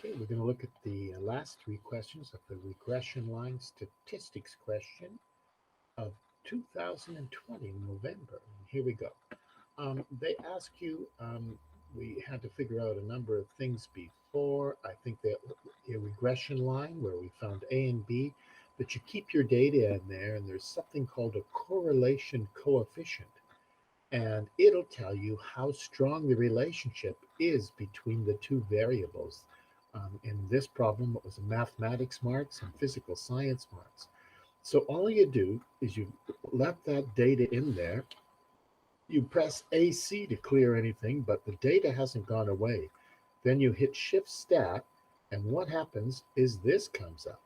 Okay, we're going to look at the last three questions of the regression line statistics question of 2020, November. And here we go. They ask you, we had to figure out a number of things before. I think that a regression line where we found A and B, but you keep your data in there, and there's something called a correlation coefficient. And it'll tell you how strong the relationship is between the two variables. In this problem, it was mathematics marks and physical science marks. So all you do is you left that data in there. You press AC to clear anything, but the data hasn't gone away. Then you hit Shift Stat, and what happens is this comes up.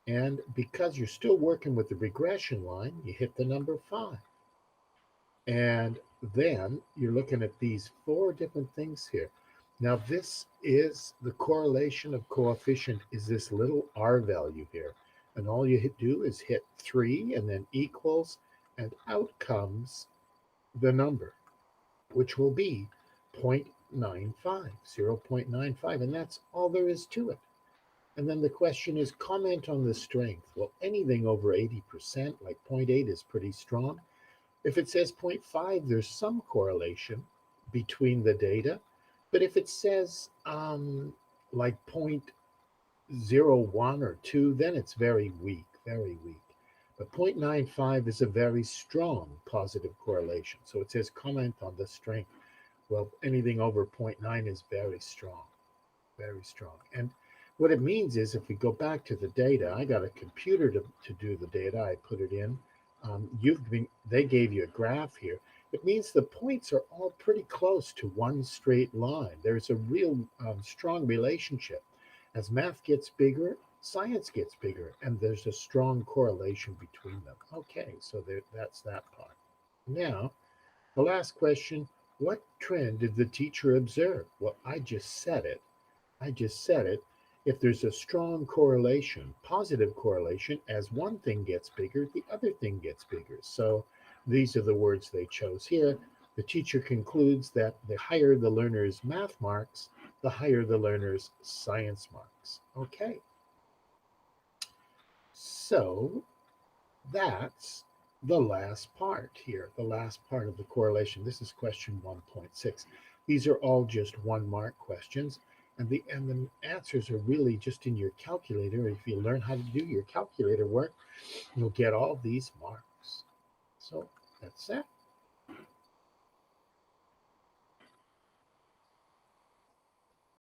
And because you're still working with the regression line, you hit the number 5. And then you're looking at these four different things here. Now, this is the correlation of coefficient is this little r value here. And all you do is hit 3 and then equals, and out comes the number, which will be 0.95, 0.95. And that's all there is to it. And then the question is comment on the strength. Well, anything over 80%, like 0.8 is pretty strong. If it says zero point 0.5, there's some correlation between the data. But if it says like 0.01 or 2, then it's very weak, very weak. But 0.95 is a very strong positive correlation. So it says comment on the strength. Well, anything over zero point 0.9 is very strong, very strong. And what it means is if we go back to the data, I got a computer to do the data. I put it in. They gave you a graph here. It means the points are all pretty close to one straight line. There's a real strong relationship. As math gets bigger, science gets bigger, and there's a strong correlation between them. Okay, so that's that part. Now, the last question, what trend did the teacher observe? Well, I just said it. I just said it. If there's a strong correlation, positive correlation, as one thing gets bigger, the other thing gets bigger. So these are the words they chose here. The teacher concludes that the higher the learner's math marks, the higher the learner's science marks. Okay. So that's the last part here, the last part of the correlation. This is question 1.6. These are all just 1 mark questions. And the answers are really just in your calculator. If you learn how to do your calculator work, you'll get all these marks. So that's that.